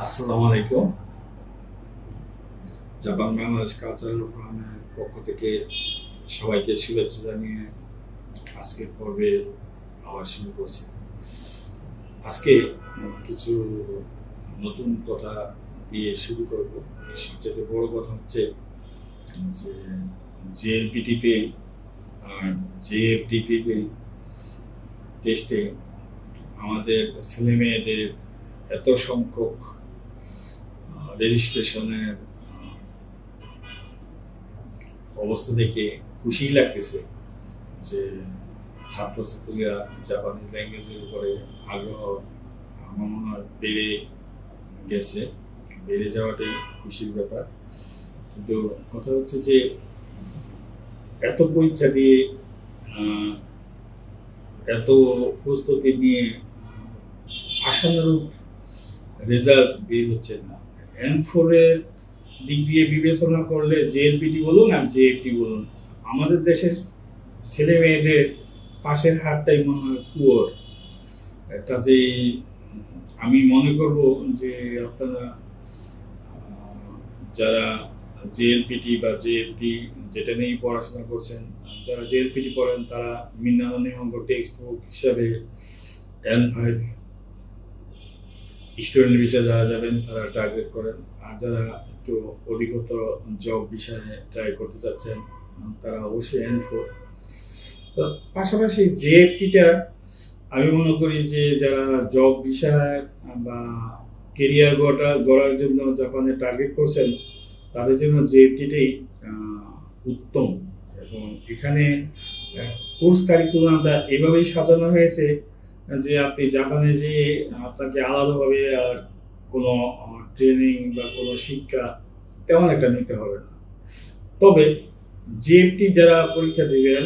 আসসালামু আলাইকুম। Japan Bangladesh cultural ফোরামের পক্ষ থেকে সবাইকে শুভেচ্ছা জানিয়ে আজকের পর্বে আবার শুরু করছি। আজকে কিছু নতুন কথা দিয়ে শুরু করব। সবচেয়ে বড় কথা হচ্ছে যে জেএলপিটিতে আর জেএফডিটিতে টেস্টে আমাদের ছেলে মেয়েদের এত সংখ্যক রেজিস্ট্রেশনের অবস্থা দেখে খুশি লাগতেছে যে ছাত্রছাত্রীরা জাপানিজ ল্যাঙ্গুয়েজের উপরে আগ্রহ আমার মনে হয় বেড়ে যাওয়াটাই খুশির ব্যাপার। কিন্তু কথা হচ্ছে যে এত পরীক্ষা দিয়ে এত প্রস্তুতি নিয়ে আশানুরূপ রেজাল্ট বের হচ্ছে না। N4 এর দিক দিয়ে বিবেচনা করলে জেএলপিটি বলুন আর জেএফটি বলুন, আমাদের দেশের ছেলে মেয়েদের পাশের হারটাই মনে হয় পুয়ার। কাজে আমি মনে করব যে আপনারা যারা জেএলপিটি বা জেএফটি যেটা নিয়েই পড়াশোনা করছেন, যারা জেএলপিটি পড়েন তারা মিন্নানো নিহঙ্গ টেক্সট বুক হিসাবে N5 স্টুডেন্ট বিষয়ে যারা যাবেন তারা টার্গেট করেন, আর যারা একটু অধিকতর জব বিষয়ে ট্রাই করতে চাচ্ছেন তারা অবশ্যই N4। তো পাশাপাশি জেএফটিটা আমি মনে করি যে যারা জব বিষয় বা কেরিয়ার গড়ার জন্য জাপানে টার্গেট করছেন তাদের জন্য জেএফটিটাই উত্তম। এবং এখানে কোর্স কারিকুলামটা এভাবেই সাজানো হয়েছে যে আপনি জাপানে যে আপনাকে আলাদাভাবে আর কোনো ট্রেনিং বা কোনো শিক্ষা তেমন একটা নিতে হবে না। তবে জেএফটি যারা পরীক্ষা দেবেন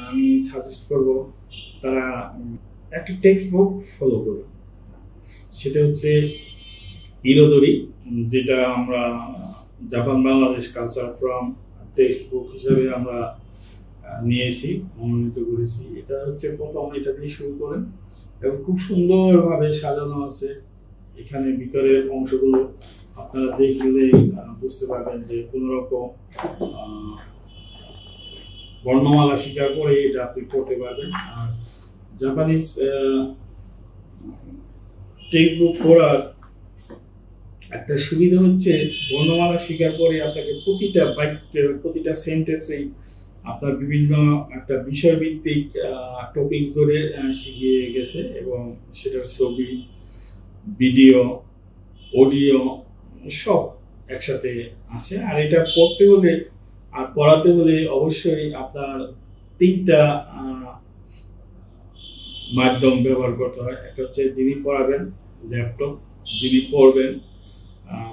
আমি সাজেস্ট করব তারা একটা টেক্সট বুক ফলো করুন। সেটা হচ্ছে ইরোদরি, যেটা আমরা Japan Bangladesh culture forum text book হিসেবে আমরা নিয়েছি, মনোনীত করেছি। এটা হচ্ছে প্রথম, এটা দিয়ে শুরু করেন এবং খুব সুন্দরভাবে সাজানো আছে। এখানে ভিতরের অংশগুলো আপনারা দেখলে বুঝতে পারবেন যে কোনো রকম বর্ণমালা স্বীকার করে এটা আপনি পড়তে পারবেন। আর জাপানিজ টেক্সট বুক পড়ার একটা সুবিধা হচ্ছে বর্ণমালা স্বীকার করে আপনাকে প্রতিটা বাক্যে প্রতিটা সেন্টেন্সেই আপনার বিভিন্ন একটা বিষয়ভিত্তিক টপিকস ধরে শিখিয়ে গেছে এবং সেটার ছবি, ভিডিও, অডিও সব একসাথে আছে। আর এটা পড়তে হলে আর পড়াতে হলে অবশ্যই আপনার তিনটা মাধ্যম ব্যবহার করতে হয়। একটা হচ্ছে যিনি পড়াবেন ল্যাপটপ, যিনি পড়বেন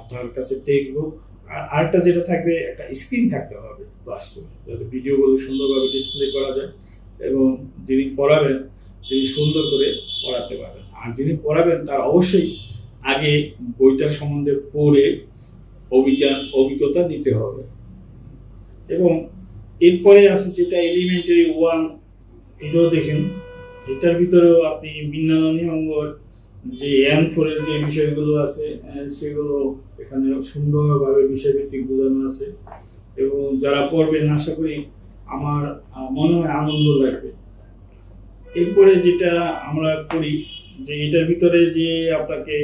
তার কাছে টেক্সট বুক, আর আরেকটা যেটা থাকবে একটা স্ক্রিন থাকতে হবে ক্লাসরুমে, যাতে ভিডিওগুলো সুন্দরভাবে ডিসপ্লে করা যায় এবং যিনি পড়াবেন তিনি সুন্দর করে পড়াতে পারবেন। আর যিনি পড়াবেন তার অবশ্যই আগে বইটার সম্বন্ধে পড়ে অভিজ্ঞতা নিতে হবে। এবং এরপরে আছে যেটা এলিমেন্টারি 1, এটাও দেখেন। এটার ভিতরেও আপনি মিন্নানো নিহঙ্গর যে N4 এর যে বিষয়গুলো আছে সেগুলো এখানে সুন্দরভাবে বিষয়ভিত্তিক বোঝানো আছে এবং যারা পড়বেন আশা করি আমার মনে হয় আনন্দ লাগবে। এরপরে যেটা আমরা করি যে এটার ভিতরে যে আপনাকে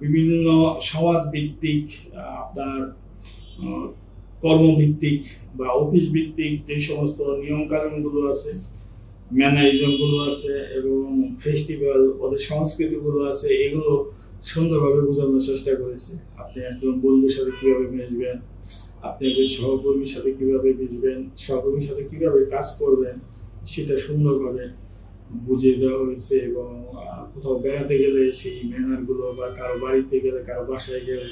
বিভিন্ন সমাজ ভিত্তিক, আপনার কর্মভিত্তিক বা অফিস ভিত্তিক যে সমস্ত নিয়ম কানুনগুলো আছে, ম্যানারিজমগুলো আছে এবং ফেস্টিভ্যাল ওদের সংস্কৃতিগুলো আছে, এগুলো সুন্দরভাবে বোঝানোর চেষ্টা করেছে। আপনি একজন বন্ধুর সাথে কিভাবে মিশবেন, আপনি একজন সহকর্মীর সাথে কিভাবে মিশবেন, সহকর্মীর সাথে কিভাবে কাজ করবেন সেটা সুন্দরভাবে বুঝিয়ে দেওয়া হয়েছে। এবং কোথাও বেড়াতে গেলে সেই ম্যানারগুলো বা কারো বাড়িতে গেলে কারো বাসায় গেলে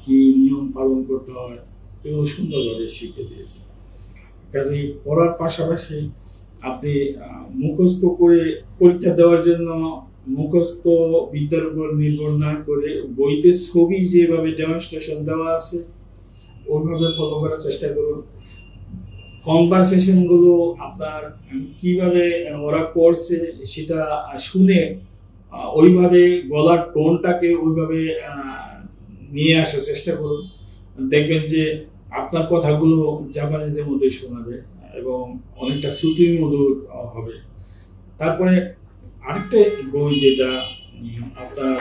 কি নিয়ম পালন করতে হয় এগুলো সুন্দরভাবে শিখে দিয়েছে। কাজেই পড়ার পাশাপাশি আপনি মুখস্থ করে পরীক্ষা দেওয়ার জন্য মুখস্থ বিদ্যার উপর নির্ভর না করে বইতে ছবি যেভাবে ডেমনস্ট্রেশন দেওয়া আছে ওইভাবে ফলো করার চেষ্টা করুন। কনভারসেশনগুলো আপনার কিভাবে ওরা করছে সেটা শুনে ওইভাবে গলার টোনটাকে ওইভাবে নিয়ে আসার চেষ্টা করুন। দেখবেন যে আপনার কথাগুলো জাপানিজদের মধ্যে শোনাবে এবং অনেকটা শ্রুতি মধুর হবে। তারপরে আরেকটা বই যেটা আপনার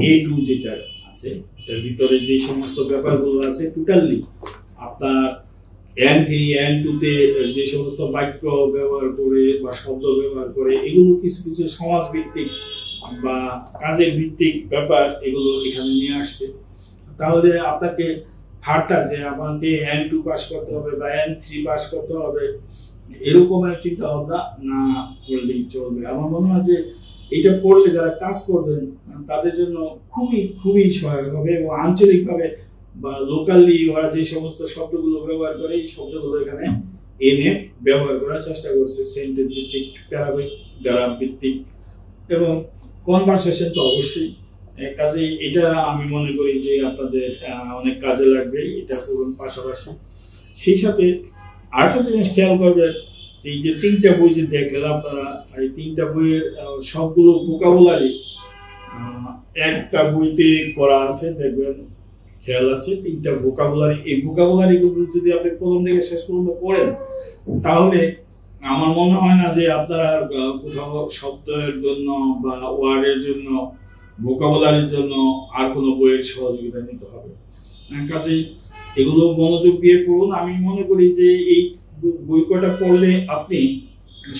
A2 যেটা আছে, এটার ভিতরে যে সমস্ত ব্যাপারগুলো আছে টোটালি আপনার N3 N2 তে যে সমস্ত বাক্য ব্যবহার করে বা শব্দ ব্যবহার করে এগুলো কিছু কিছু সমাজ ভিত্তিক বা কাজের ভিত্তিক ব্যাপার এগুলো এখানে নিয়ে আসছে। তাহলে আপনাকে থার্ডটা যে আমাকে N2 পাস করতে হবে বা N3 পাস করতে হবে এরকমের চিন্তা ভাবনা না করলেই চলবে। আমার মনে হয় যে এটা পড়লে যারা কাজ করবেন তাদের জন্য খুবই খুবই সহায়ক হবে এবং আঞ্চলিকভাবে বা লোকালি ওরা যে সমস্ত শব্দগুলো ব্যবহার করে এই শব্দগুলো এখানে এনে ব্যবহার করার চেষ্টা করছে, সেন্টেন্স ভিত্তিক, প্যারাগ্রাফ ভিত্তিক এবং কনভারসেশন তো অবশ্যই। কাজেই এটা আমি মনে করি যে আপনাদের অনেক কাজে লাগবে, এটা করুন। পাশাপাশি সেই সাথে আরেকটা জিনিস খেয়াল করবেন, এই যে 3টা বই যে দেখলেন আপনারা, এই 3টা বইয়ের সবগুলো ভোকাবুলারি একটা বইতে করা আছে, দেখবেন খেয়াল আছে 3টা ভোকাবুলারি। এই ভোকাবুলারি গুলো যদি আপনি প্রথম থেকে শেষ পর্যন্ত পড়েন তাহলে আমার মনে হয় না যে আপনারা কোথাও শব্দের জন্য বা ওয়ার্ডের জন্য, ভোকাবুলারির জন্য আর কোনো বইয়ের সহযোগিতা নিতে হবে। কাজেই এগুলো মনোযোগ দিয়ে পড়ুন। আমি মনে করি যে এই বই কটা পড়লে আপনি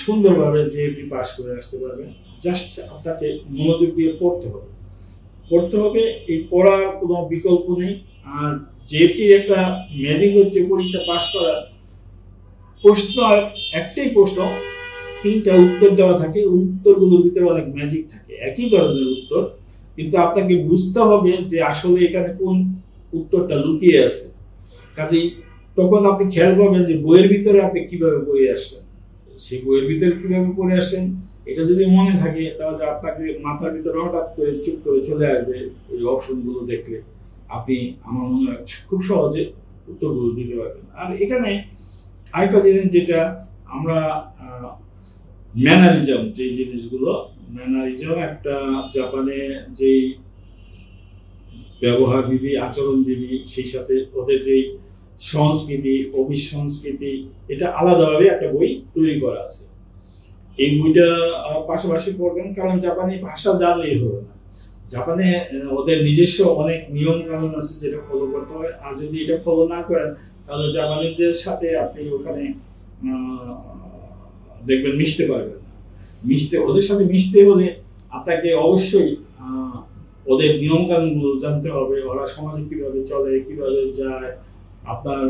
সুন্দরভাবে জেএফটি পাস করে আসতে পারবেন। জাস্ট আপনাকে মনোযোগ দিয়ে পড়তে হবে, এই পড়ার কোনো বিকল্প নেই। আর জেএফটির একটা ম্যাজিক হচ্ছে পরীক্ষা পাস করার প্রশ্ন একটাই প্রশ্ন, 3টা উত্তর দেওয়া থাকে, উত্তরগুলোর ভিতরে অনেক ম্যাজিক থাকে, একই ধরনের উত্তর, কিন্তু আপনাকে বুঝতে হবে যে আসলে এখানে কোন উত্তরটা লুকিয়ে আছে। কাজেই তখন আপনি খেয়াল করবেন যে বইয়ের ভিতরে আপনি কিভাবে পড়ে আসছেন, সেই বইয়ের ভিতরে কিভাবে পড়ে আসছেন এটা যদি মনে থাকে তাহলে আপনাকে মাথার ভিতরে হঠাৎ করে চুপ করে চলে আসবে এই অপশনগুলো দেখলে। আপনি আমার মনে হয় খুব সহজে উত্তরগুলো দিতে পারবেন। আর এখানে আরেকটা জিনিস যেটা আমরা ম্যানারিজম, যে জিনিসগুলো ম্যানারিজম একটা জাপানে যেই ব্যবহার বিধি, আচরণ বিধি, সেই সাথে ওদের যেই সংস্কৃতি, অভিসংস্কৃতি, এটা আলাদাভাবে একটা বই তৈরি করা আছে। এই বইটা পাশাপাশি পড়বেন, কারণ জাপানি ভাষা জানলেই হবে না। জাপানে ওদের নিজস্ব অনেক নিয়ম কানুন আছে যেটা ফলো করতে হয়, আর যদি এটা ফলো না করেন তাহলে জাপানিদের সাথে আপনি ওখানে দেখবেন মিশতে পারবেন না। ওদের সাথে মিশতে হলে আপনাকে অবশ্যই ওদের নিয়ম কানুনগুলো জানতে হবে, ওরা সমাজে কিভাবে চলে, কিভাবে যায়, আপনার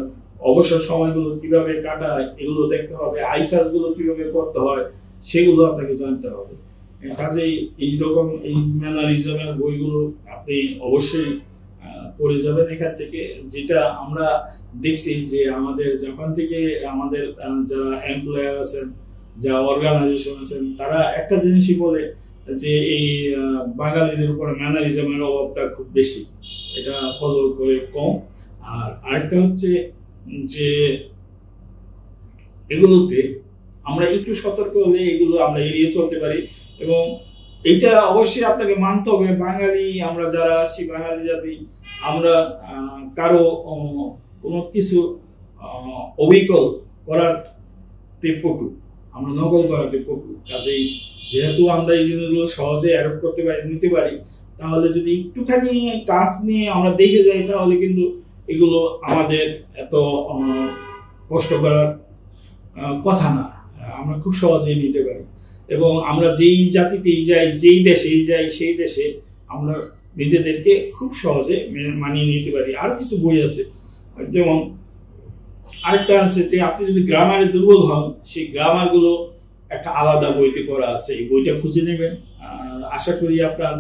অবসর সময়গুলো কিভাবে কাটায় এগুলো দেখতে হবে, আইসাস গুলো কিভাবে করতে হয় সেগুলো আপনাকে জানতে হবে। কাজেই এইরকম এই ম্যানারিজমের বইগুলো আপনি অবশ্যই পড়ে যাবেন এখান থেকে। যেটা আমরা দেখছি যে আমাদের জাপান থেকে আমাদের যারা এমপ্লয়ার আছেন, যারা অর্গানাইজেশন আছেন, তারা একটা জিনিসই বলে যে এই বাঙালিদের উপর ম্যানারিজমের অভাবটা খুব বেশি, এটা ফলো করে কম। আর আরেকটা হচ্ছে যে এগুলোতে আমরা একটু সতর্ক হলে এগুলো আমরা এড়িয়ে চলতে পারি। এবং এটা অবশ্যই আপনাকে মানতে হবে, বাঙালি আমরা যারা আছি, বাঙালি জাতি, আমরা কারো কোনো কিছু অবিকল করাতে পটু, আমরা নকল করাতে পটু। কাজেই যেহেতু আমরা এই জিনিসগুলো সহজে অ্যাডপ্ট করতে পারি, নিতে পারি, তাহলে যদি একটুখানি টাচ নিয়ে আমরা দেখে যাই তাহলে কিন্তু এগুলো আমাদের এত কষ্ট করার কথা না, আমরা খুব সহজেই নিতে পারি। এবং আমরা যেই জাতিতেই যাই, যেই দেশেই যাই, সেই দেশে আমরা নিজেদেরকে খুব সহজে মানিয়ে নিতে পারি। আরো কিছু বই আছে, যেমন আরেকটা আছে যে আপনি যদি গ্রামারে দুর্বল হন, সেই গ্রামার গুলো একটা আলাদা বইতে করা আছে, এই বইটা খুঁজে নেবেন। আশা করি আপনার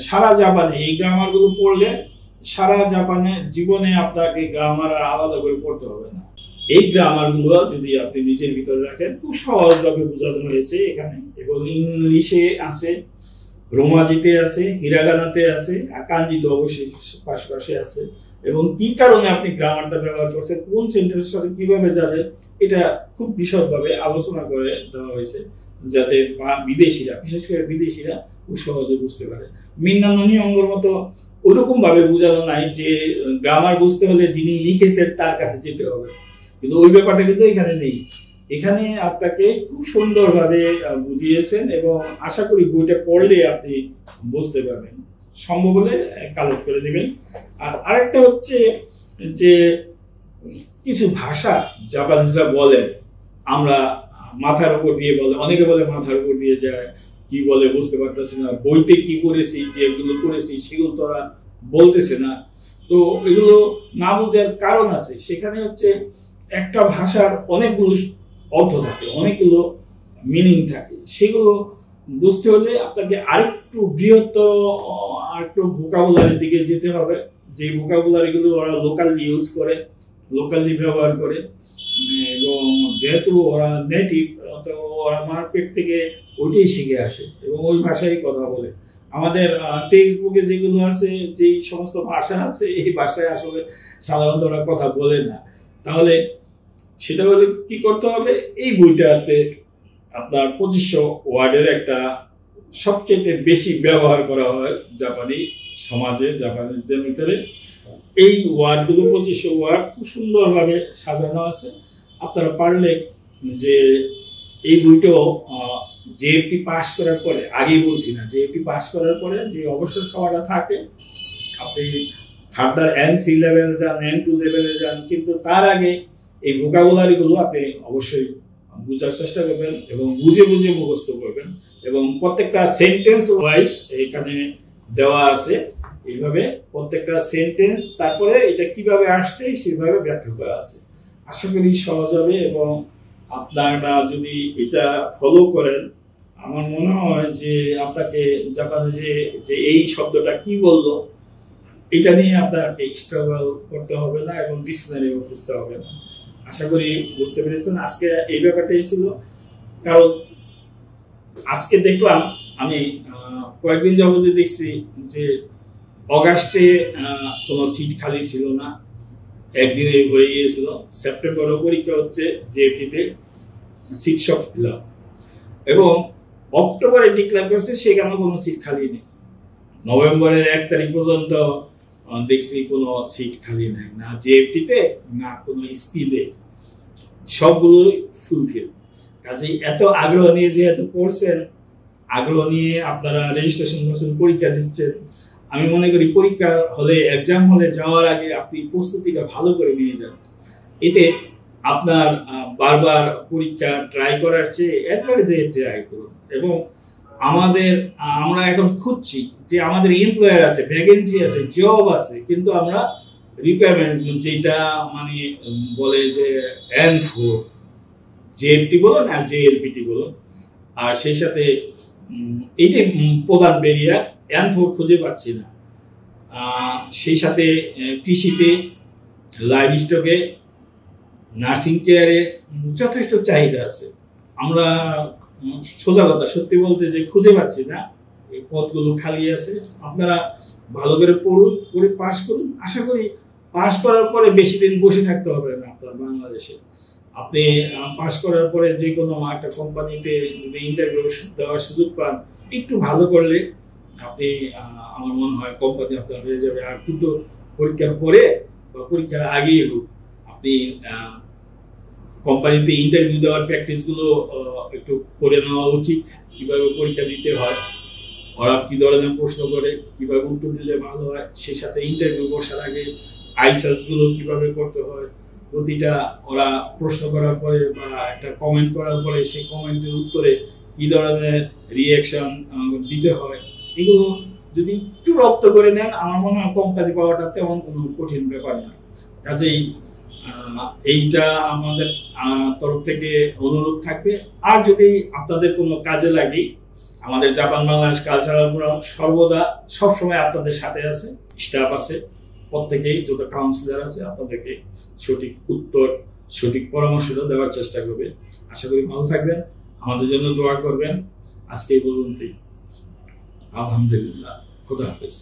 সারা জাপানে এই গ্রামার গুলো পড়লে সারা জাপানে জীবনে আপনাকে গ্রামার আর আলাদা করে পড়তে হবে না। এই গ্রামার গুলো যদি আপনি নিজের ভিতরে রাখেন, খুব সহজভাবে বোঝানো হয়েছে এখানে, এবং ইংলিশে আছে, রোমাজিতে আছে, হিরাগানাতে আছে, আর কাঞ্জিতে অবশ্যই পাশাপাশি আছে। এবং কি কারণে আপনি গ্রামারটা ব্যবহার করছেন, কোন সেন্টেন্সের সাথে কিভাবে যাবে, এটা খুব বিশদভাবে আলোচনা করে দেওয়া হয়েছে, যাতে বিদেশিরা, বিশেষ করে বিদেশিরা খুব সহজে বুঝতে পারে। মিন্নাননি অঙ্গর মতো ওরকম ভাবে বোঝানো নাই যে গ্রামার বুঝতে হলে যিনি লিখেছেন তার কাছে যেতে হবে, কিন্তু ওই ব্যাপারটা কিন্তু এখানে নেই। এখানে আপনাকে খুব সুন্দরভাবে বুঝিয়েছেন এবং আশা করি বইটা পড়লে আপনি বুঝতে পারবেন। সম্ভব হলে কালেক্ট করে নেবেন। আর আরেকটা হচ্ছে যে কিছু ভাষা জাপানিজরা বলেন, আমরা মাথার উপর দিয়ে বলে, অনেকে বলে মাথার উপর দিয়ে যায়, কি বলে বুঝতে পারতেছি না, বইতে কি করেছি যেগুলো করেছি সেগুলো তো ওরা বলতেছে না। তো এগুলো না বোঝার কারণ আছে। সেখানে হচ্ছে একটা ভাষার অনেকগুলো অর্থ থাকে, অনেকগুলো মিনিং থাকে, সেগুলো বুঝতে হলে আপনাকে আরেকটু বৃহত্তর আরেকটু ভোকাবুলারির দিকে যেতে হবে। যে ভোকাবুলারিগুলো ওরা লোকালি ইউজ করে, লোকালি ব্যবহার করে, এবং যেহেতু ওরা নেটিভ তো ওরা মার্কেট থেকে ওইটাই শিখে আসে এবং ওই ভাষায় কথা বলে। আমাদের টেক্সট বুকে যেগুলো আছে, যেই সমস্ত ভাষা আছে, এই ভাষায় আসলে সাধারণত ওরা কথা বলে না। তাহলে সেটা হলে কি করতে হবে, এই বইটাতে আপনার 2500 ওয়ার্ডের একটা সবচেয়ে বেশি ব্যবহার করা হয় জাপানি সমাজে, জাপানিজদের ভিতরে। এই ওয়ার্ডগুলো 2500 ওয়ার্ড খুব সুন্দরভাবে সাজানো আছে। আপনারা পারলে যে এই বইটাও জেএফটি পাস করার পরে, আগেই বলছি না, জেএফটি পাস করার পরে যে অবসর সময়টা থাকে, আপনি ফার্দার N3 লেভেল যান, N2 লেভেলে যান, কিন্তু তার আগে এই ভোকাবুলারিগুলো আপনি অবশ্যই বোঝার চেষ্টা করবেন এবং বুঝে বুঝে মুখস্থ করবেন। এবং প্রত্যেকটা সেন্টেন্স ওয়াইজ এখানে দেওয়া আছে, এইভাবে প্রত্যেকটা সেন্টেন্স, তারপরে এটা কিভাবে আসছে সেভাবে ব্যাখ্যা করা আছে। আশা করি সহজ হবে এবং আপনারা যদি এটা ফলো করেন, আমার মনে হয় যে আপনাকে জাপানিজে যে এই শব্দটা কি বললো এটা নিয়ে আপনাকে স্ট্রাগল করতে হবে না এবং ডিকশনারিও খুঁজতে হবে না। আশা করি বুঝতে পেরেছেন। আজকে এই ব্যাপারটাই ছিল, কারণ আজকে দেখলাম আমি কয়েকদিন যাবত দেখছি যে অগাস্টে কোনো সিট খালি ছিল না, একদিনে হয়ে গিয়েছিল। সেপ্টেম্বরে পরীক্ষা হচ্ছে জেএফটিতে, সিট সব ফিল আপ, এবং অক্টোবরে ডিক্লেয়ার করছে সেখানে কোনো সিট খালি নেই। নভেম্বরের 1 তারিখ পর্যন্ত দেখছি কোনো সিট খালি নাই, না জেএফটিতে না কোনো স্কিলে, সবগুলোই ফুলফিল। কাজেই এত আগ্রহ নিয়ে যেহেতু পড়ছেন, আগ্রহ নিয়ে আপনারা রেজিস্ট্রেশন করছেন, পরীক্ষা দিচ্ছেন, আমি মনে করি পরীক্ষা হলে, এক্সাম হলে যাওয়ার আগে আপনি প্রস্তুতিটা ভালো করে নিয়ে যান। এতে আপনার বারবার পরীক্ষা ট্রাই করার চেয়ে একবারে যে ট্রাই করুন। এবং আমরা এখন খুঁজছি যে আমাদের এমপ্লয়ার আছে, ভ্যাকেন্সি আছে, জব আছে, কিন্তু আমরা রিকোয়ারমেন্ট যেটা মানে বলে যে N4 জেএফটি বলুন আর জেএলপিটি বলুন, আর সেই সাথে এইটাই প্রধান ব্যারিয়ার, N4 খুঁজে পাচ্ছি না। সেই সাথে কৃষিতে, লাইভ স্টকে, নার্সিং কেয়ারে যথেষ্ট চাহিদা আছে। আমরা সোজা কথা সত্যি বলতে যে খুঁজে পাচ্ছি না, এই পদগুলো খালি আছে। আপনারা ভালো করে পড়ুন, পড়ে পাস করুন। আশা করি পাস করার পরে বেশি দিন বসে থাকতে হবে না আপনার বাংলাদেশে। আপনি পাস করার পরে যে কোনো একটা কোম্পানিতে যদি ইন্টারভিউ দেওয়ার সুযোগ পান, একটু ভালো করলে আপনি, আমার মনে হয় কোম্পানি আপনার হয়ে যাবে। আর কিন্তু পরীক্ষার পরে বা পরীক্ষার আগেই হোক, আপনি কোম্পানিতে ইন্টারভিউ দেওয়ার প্র্যাকটিসগুলো একটু করে নেওয়া উচিত। কিভাবে পরীক্ষা দিতে হয়, ওরা কি ধরনের প্রশ্ন করে, কিভাবে উত্তর দিলে ভালো হয়, সেই সাথে ইন্টারভিউ বসার আগে আইসাস গুলো কিভাবে করতে হয়, প্রতিটা ওরা প্রশ্ন করার পরে বা একটা কমেন্ট করার পরে সেই কমেন্টের উত্তরে কি ধরনের রিয়াকশন দিতে হয়, এগুলো যদি একটু রপ্ত করে নেন, আমার মনে হয় কোম্পানি পাওয়াটা তেমন কোনো কঠিন ব্যাপার না। কাজেই এইটা আমাদের তরফ থেকে অনুরোধ থাকবে। আর যদি আপনাদের কোনো কাজে লাগে, আমাদের জাপান বাংলাদেশ কালচারাল ফোরাম সর্বদা সবসময় আপনাদের সাথে আছে, স্টাফ আছে, প্রত্যেকেই যত কাউন্সিলর আছে আপনাদেরকে সঠিক উত্তর, সঠিক পরামর্শটা দেওয়ার চেষ্টা করবে। আশা করি ভালো থাকবেন, আমাদের জন্য দোয়া করবেন। আজকে এই পর্যন্তই। আলহামদুলিল্লাহ, খুদা হাফেজ।